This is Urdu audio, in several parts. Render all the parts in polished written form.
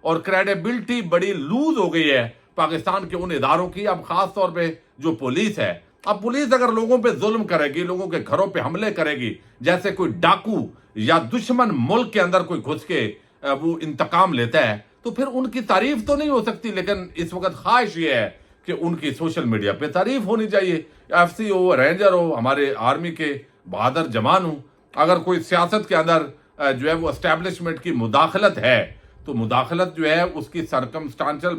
اور کریڈیبلٹی بڑی لوز ہو گئی ہے پاکستان کے ان اداروں کی. اب خاص طور پہ جو پولیس ہے, اب پولیس اگر لوگوں پہ ظلم کرے گی, لوگوں کے گھروں پہ حملے کرے گی, جیسے کوئی ڈاکو یا دشمن ملک کے اندر کوئی گھس کے وہ انتقام لیتا ہے, تو پھر ان کی تعریف تو نہیں ہو سکتی. لیکن اس وقت خواہش یہ ہے کہ ان کی سوشل میڈیا پہ تعریف ہونی چاہیے. ایف سی ہو, رینجر ہو, ہمارے آرمی کے بہادر جوان ہوں. اگر کوئی سیاست کے اندر جو ہے وہ اسٹیبلشمنٹ کی مداخلت ہے, تو مداخلت جو ہے اس کی سرکمسٹانشل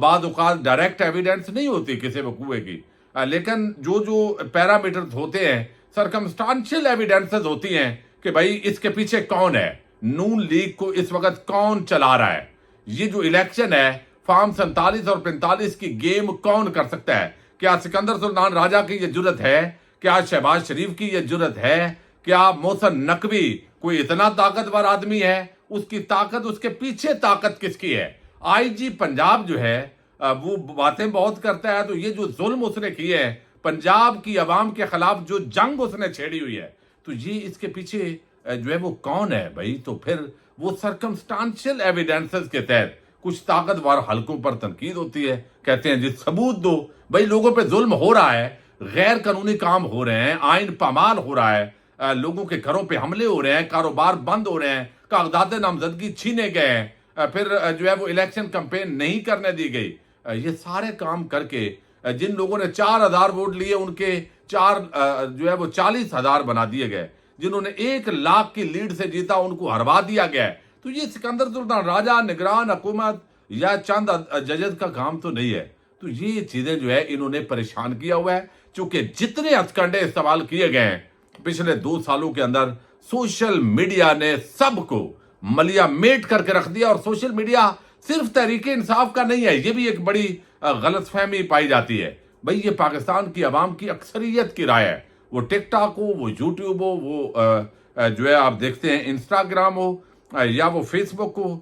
بعض اوقات ڈائریکٹ ایویڈنس نہیں ہوتی کسی وقوعے کی, لیکن جو پیرامیٹرز ہوتے ہیں سرکمسٹانشل ایویڈنسز ہوتی ہیں کہ بھائی اس کے پیچھے کون ہے, نون لیگ کو اس وقت کون چلا رہا ہے, یہ جو الیکشن ہے فارم 47 اور 45 کی گیم کون کر سکتا ہے. کیا سکندر سلطان راجہ کی یہ جرت ہے, کیا شہباز شریف کی یہ جرت ہے, کیا محسن نقوی کوئی اتنا طاقتور آدمی ہے, اس کی طاقت, اس کے پیچھے طاقت کس کی ہے. آئی جی پنجاب جو ہے وہ باتیں بہت کرتا ہے, تو یہ جو ظلم اس نے کیے ہیں پنجاب کی عوام کے خلاف, جو جنگ اس نے چھیڑی ہوئی ہے, تو یہ اس کے پیچھے جو ہے وہ کون ہے بھائی. تو پھر وہ سرکمسٹانشل ایویڈنسز کے تحت کچھ طاقتور حلقوں پر تنقید ہوتی ہے, کہتے ہیں جی ثبوت دو. بھائی لوگوں پہ ظلم ہو رہا ہے, غیر قانونی کام ہو رہے ہیں, آئین پامال ہو رہا ہے, لوگوں کے گھروں پہ حملے ہو رہے ہیں, کاروبار بند ہو رہے ہیں, کاغذات نامزدگی چھینے گئے ہیں, پھر جو ہے وہ الیکشن کمپین نہیں کرنے دی گئی. یہ سارے کام کر کے جن لوگوں نے 4000 ووٹ لیے ان کے جو ہے وہ 40,000 بنا دیے گئے, جنہوں نے 1 لاکھ کی لیڈ سے جیتا ان کو ہروا دیا گیا. تو یہ سکندر سلطان راجہ, نگران حکومت یا چند ججز کا کام تو نہیں ہے. تو یہ چیزیں جو ہے انہوں نے پریشان کیا ہوا ہے, چونکہ جتنے ہتھکنڈے استعمال کیے گئے ہیں پچھلے 2 سالوں کے اندر, سوشل میڈیا نے سب کو ملیا میٹ کر کے رکھ دیا. اور سوشل میڈیا صرف تحریک انصاف کا نہیں ہے, یہ بھی ایک بڑی غلط فہمی پائی جاتی ہے. بھئی یہ پاکستان کی عوام کی اکثریت کی رائے ہے, وہ ٹک ٹاک ہو, وہ یوٹیوب ہو, وہ جو ہے آپ دیکھتے ہیں انسٹاگرام ہو, یا وہ فیس بک ہو,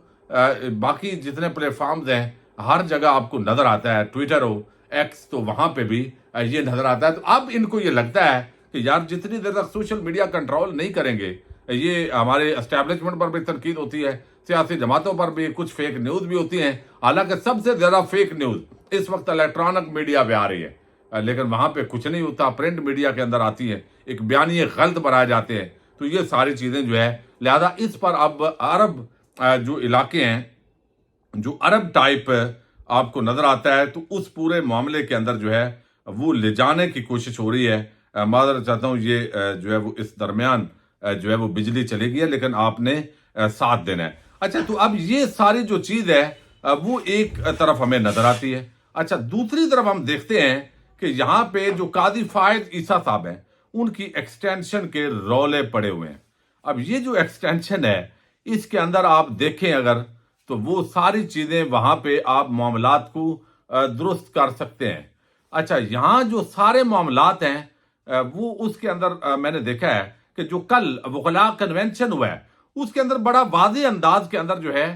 باقی جتنے پلیٹ فارمز ہیں ہر جگہ آپ کو نظر آتا ہے, ٹویٹر ہو, ایکس, تو وہاں پہ بھی یہ نظر آتا ہے. تو اب ان کو یہ لگتا ہے کہ یار جتنی دیر تک سوشل میڈیا کنٹرول نہیں کریں گے, یہ ہمارے اسٹیبلشمنٹ پر بھی تنقید ہوتی ہے, سیاسی جماعتوں پر بھی, کچھ فیک نیوز بھی ہوتی ہیں. حالانکہ سب سے زیادہ فیک نیوز اس وقت الیکٹرانک میڈیا پہ آ رہی ہے, لیکن وہاں پہ کچھ نہیں ہوتا, پرنٹ میڈیا کے اندر آتی ہے, ایک بیانیے غلط بنائے جاتے ہیں. تو یہ ساری چیزیں جو ہے, لہذا اس پر اب عرب جو علاقے ہیں, جو عرب ٹائپ آپ کو نظر آتا ہے, تو اس پورے معاملے کے اندر جو ہے وہ لے جانے کی کوشش ہو رہی ہے. معذرت چاہتا ہوں, یہ جو ہے وہ اس درمیان جو ہے وہ بجلی چلی گئی ہے, لیکن آپ نے ساتھ دینا ہے. اچھا, تو اب یہ ساری جو چیز ہے وہ ایک طرف ہمیں نظر آتی ہے. اچھا, دوسری طرف ہم دیکھتے ہیں کہ یہاں پہ جو قاضی فائز عیسیٰ صاحب ہیں, ان کی ایکسٹینشن کے رولے پڑے ہوئے ہیں. اب یہ جو ایکسٹینشن ہے, اس کے اندر آپ دیکھیں اگر, تو وہ ساری چیزیں وہاں پہ آپ معاملات کو درست کر سکتے ہیں. اچھا, یہاں جو سارے معاملات ہیں وہ اس کے اندر میں نے دیکھا ہے کہ جو کل وکلاء کنونشن ہوا ہے, اس کے اندر بڑا واضح انداز کے اندر جو ہے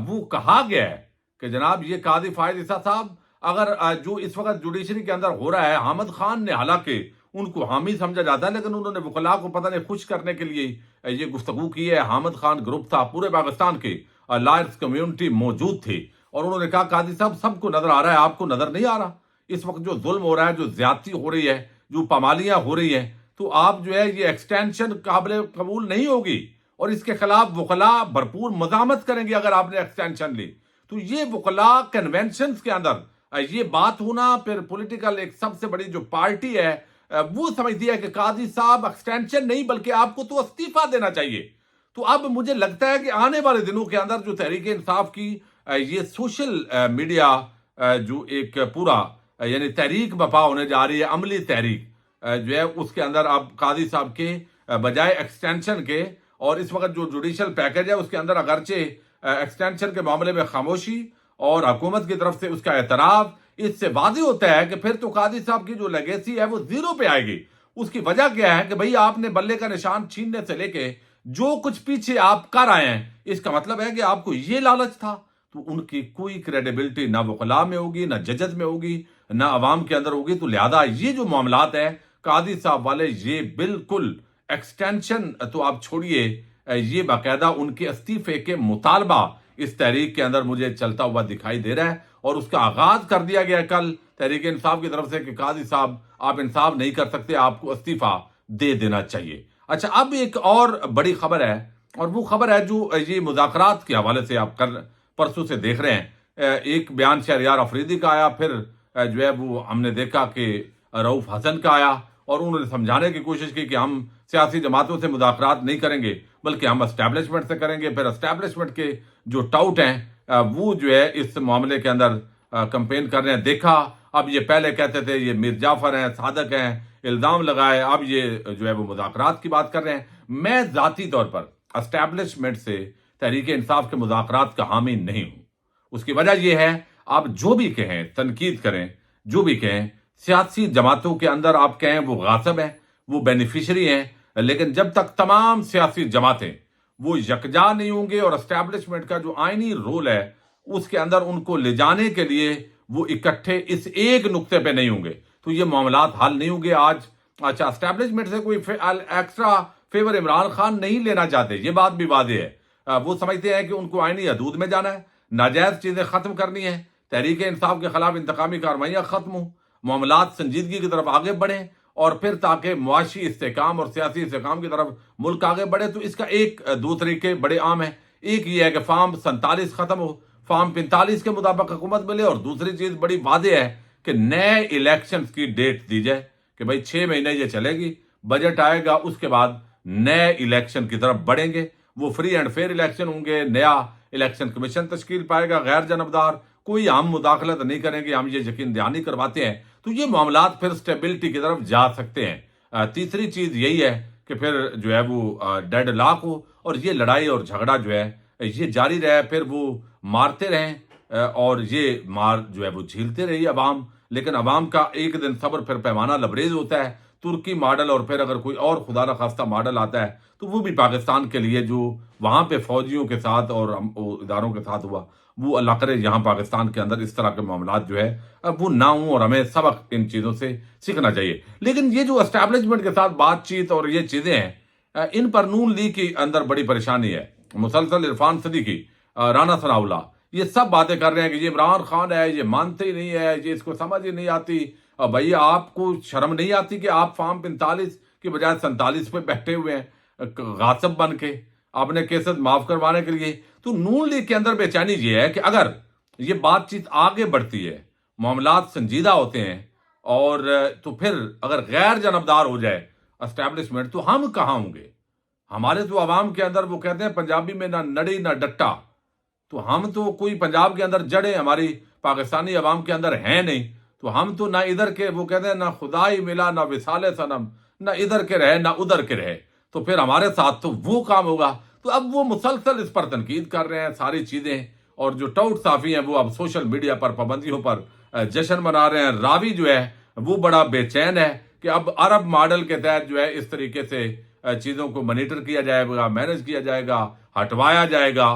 وہ کہا گیا ہے کہ جناب یہ قاضی فائز عیسیٰ صاحب, اگر جو اس وقت جوڈیشری کے اندر ہو رہا ہے, حامد خان نے حالانکہ ان کو حامی سمجھا جاتا ہے, لیکن انہوں نے وکلاء کو پتہ نہیں خوش کرنے کے لیے یہ گفتگو کی ہے. حامد خان گروپ تھا, پورے پاکستان کے لائرز کمیونٹی موجود تھی, اور انہوں نے کہا قاضی صاحب سب کو نظر آ رہا ہے, آپ کو نظر نہیں آ رہا. اس وقت جو ظلم ہو رہا ہے, جو زیادتی ہو رہی ہے, جو پامالیاں ہو رہی ہیں, تو آپ جو ہے یہ ایکسٹینشن قابل قبول نہیں ہوگی, اور اس کے خلاف وکلاء بھرپور مزاحمت کریں گے اگر آپ نے ایکسٹینشن لی. تو یہ وکلاء کنونشنز کے اندر یہ بات ہونا, پھر پولیٹیکل ایک سب سے بڑی جو پارٹی ہے وہ سمجھتی ہے کہ قاضی صاحب ایکسٹینشن نہیں بلکہ آپ کو تو استعفیٰ دینا چاہیے. تو اب مجھے لگتا ہے کہ آنے والے دنوں کے اندر جو تحریک انصاف کی یہ سوشل میڈیا جو ایک پورا یعنی تحریک بپا ہونے جا رہی ہے, عملی تحریک جو ہے, اس کے اندر اب قاضی صاحب کے بجائے ایکسٹینشن کے, اور اس وقت جو جوڈیشل پیکج ہے اس کے اندر اگرچہ ایکسٹینشن کے معاملے میں خاموشی اور حکومت کی طرف سے اس کا اعتراف, اس سے واضح ہوتا ہے کہ پھر تو قاضی صاحب کی جو لیگیسی ہے وہ زیرو پہ آئے گی. اس کی وجہ کیا ہے کہ بھئی آپ نے بلے کا نشان چھیننے سے لے کے جو کچھ پیچھے آپ کر آئے ہیں, اس کا مطلب ہے کہ آپ کو یہ لالچ تھا. تو ان کی کوئی کریڈیبلٹی نہ وکلاء میں ہوگی, نہ ججز میں ہوگی, نہ عوام کے اندر ہوگی. تو لہذا یہ جو معاملات ہیں قاضی صاحب والے, یہ بالکل ایکسٹینشن تو آپ چھوڑیے, یہ باقاعدہ ان کے استعفے کے مطالبہ اس تحریک کے اندر مجھے چلتا ہوا دکھائی دے رہا ہے، اور اس کا آغاز کر دیا گیا کل تحریک انصاف کی طرف سے کہ قاضی صاحب آپ انصاف نہیں کر سکتے، آپ کو استعفیٰ دے دینا چاہیے۔ اچھا، اب ایک اور بڑی خبر ہے، اور وہ خبر ہے جو یہ مذاکرات کے حوالے سے آپ کل پرسوں سے دیکھ رہے ہیں۔ ایک بیان شہریار افریدی کا آیا، پھر جو ہے وہ ہم نے دیکھا کہ رؤوف حسن کا آیا، اور انہوں نے سمجھانے کی کوشش کی کہ ہم سیاسی جماعتوں سے مذاکرات نہیں کریں گے بلکہ ہم اسٹیبلشمنٹ سے کریں گے۔ پھر اسٹیبلشمنٹ کے جو ٹاؤٹ ہیں وہ جو ہے اس معاملے کے اندر کمپین کر رہے ہیں۔ دیکھا، اب یہ پہلے کہتے تھے یہ میر جعفر ہیں، صادق ہیں، الزام لگائے، اب یہ جو ہے وہ مذاکرات کی بات کر رہے ہیں۔ میں ذاتی طور پر اسٹیبلشمنٹ سے تحریک انصاف کے مذاکرات کا حامی نہیں ہوں۔ اس کی وجہ یہ ہے، آپ جو بھی کہیں، تنقید کریں، جو بھی کہیں، سیاسی جماعتوں کے اندر آپ کہیں وہ غاصب ہیں، وہ بینیفیشری ہیں، لیکن جب تک تمام سیاسی جماعتیں وہ یکجا نہیں ہوں گے اور اسٹیبلشمنٹ کا جو آئینی رول ہے اس کے اندر ان کو لے جانے کے لیے وہ اکٹھے اس ایک نقطے پہ نہیں ہوں گے تو یہ معاملات حل نہیں ہوں گے۔ آج اچھا، اسٹیبلشمنٹ سے کوئی ایکسٹرا فیور عمران خان نہیں لینا چاہتے، یہ بات بھی واضح ہے۔ وہ سمجھتے ہیں کہ ان کو آئینی حدود میں جانا ہے، ناجائز چیزیں ختم کرنی ہیں، تحریک انصاف کے خلاف انتقامی کارروائیاں ختم ہوں، معاملات سنجیدگی کی طرف آگے بڑھیں، اور پھر تاکہ معاشی استحکام اور سیاسی استحکام کی طرف ملک آگے بڑھے۔ تو اس کا ایک دو طریقے بڑے عام ہیں۔ ایک یہ ہے کہ فارم 47 ختم ہو، فارم 45 کے مطابق حکومت ملے، اور دوسری چیز بڑی واضح ہے کہ نئے الیکشنز کی ڈیٹ دی جائے کہ بھائی 6 مہینے یہ چلے گی، بجٹ آئے گا، اس کے بعد نئے الیکشن کی طرف بڑھیں گے، وہ فری اینڈ فیئر الیکشن ہوں گے، نیا الیکشن کمیشن تشکیل پائے گا، غیر جانبدار، کوئی ہم مداخلت نہیں کریں گے، ہم یہ یقین دہانی کرواتے ہیں، تو یہ معاملات پھر سٹیبلٹی کی طرف جا سکتے ہیں۔ تیسری چیز یہی ہے کہ پھر جو ہے وہ ڈیڈ لاک ہو، اور یہ لڑائی اور جھگڑا جو ہے یہ جاری رہے، پھر وہ مارتے رہیں، اور یہ مار جو ہے وہ جھیلتے رہی عوام، لیکن عوام کا ایک دن صبر پھر پیمانہ لبریز ہوتا ہے۔ ترکی ماڈل، اور پھر اگر کوئی اور خدا نخواستہ ماڈل آتا ہے تو وہ بھی پاکستان کے لیے جو وہاں پہ فوجیوں کے ساتھ اور اداروں کے ساتھ ہوا، وہ اللہ کرے یہاں پاکستان کے اندر اس طرح کے معاملات جو ہے اب وہ نہ ہوں، اور ہمیں سبق ان چیزوں سے سیکھنا چاہیے۔ لیکن یہ جو اسٹیبلشمنٹ کے ساتھ بات چیت اور یہ چیزیں ہیں، ان پر نون لیگ کے اندر بڑی پریشانی ہے۔ مسلسل عرفان صدیقی، رانا ثناء اللہ، یہ سب باتیں کر رہے ہیں کہ یہ عمران خان ہے، یہ مانتے ہی نہیں ہے، یہ اس کو سمجھ ہی نہیں آتی۔ بھائی، آپ کو شرم نہیں آتی کہ آپ فارم 45 کی بجائے 47 پہ بیٹھے ہوئے ہیں غاصب بن کے؟ آپ نے کیسز معاف کروانے کے لیے۔ تو نون لیگ کے اندر بے چینی یہ ہے کہ اگر یہ بات چیت آگے بڑھتی ہے، معاملات سنجیدہ ہوتے ہیں، اور تو پھر اگر غیر جانبدار ہو جائے اسٹیبلشمنٹ تو ہم کہاں ہوں گے؟ ہمارے تو عوام کے اندر وہ کہتے ہیں پنجابی میں نہ نڑی نہ ڈٹا، تو ہم تو کوئی پنجاب کے اندر جڑیں ہماری پاکستانی عوام کے اندر ہیں نہیں، تو ہم تو نہ ادھر کے، وہ کہتے ہیں نہ خدائی ملا نہ وصال صنم، نہ ادھر کے رہے نہ ادھر کے رہے، تو پھر ہمارے ساتھ تو وہ کام ہوگا۔ تو اب وہ مسلسل اس پر تنقید کر رہے ہیں ساری چیزیں، اور جو ٹاؤٹ صحافی ہیں وہ اب سوشل میڈیا پر پابندیوں پر جشن منا رہے ہیں۔ راوی جو ہے وہ بڑا بے چین ہے کہ اب عرب ماڈل کے تحت جو ہے اس طریقے سے چیزوں کو مانیٹر کیا جائے گا، مینج کیا جائے گا، ہٹوایا جائے گا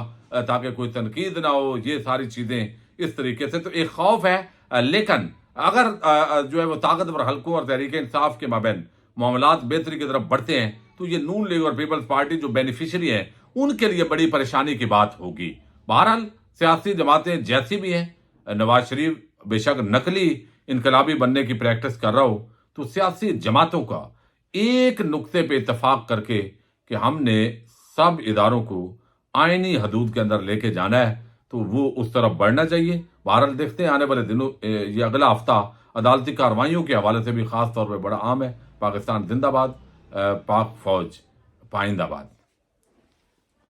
تاکہ کوئی تنقید نہ ہو، یہ ساری چیزیں اس طریقے سے۔ تو ایک خوف ہے، لیکن اگر جو ہے وہ طاقتور حلقوں اور تحریک انصاف کے مابین معاملات بہتری کی طرف بڑھتے ہیں تو یہ نون لیگ اور پیپلز پارٹی جو بینیفیشری ہیں ان کے لیے بڑی پریشانی کی بات ہوگی۔ بہرحال سیاسی جماعتیں جیسی بھی ہیں، نواز شریف بے شک نقلی انقلابی بننے کی پریکٹس کر رہا ہو، تو سیاسی جماعتوں کا ایک نقطے پہ اتفاق کر کے کہ ہم نے سب اداروں کو آئینی حدود کے اندر لے کے جانا ہے، تو وہ اس طرف بڑھنا چاہیے۔ بہرحال دیکھتے ہیں آنے والے دنوں، یہ اگلا ہفتہ عدالتی کارروائیوں کے حوالے سے بھی خاص طور پہ بڑا عام ہے۔ پاکستان زندہ باد، پاک فوج پائندہ باد۔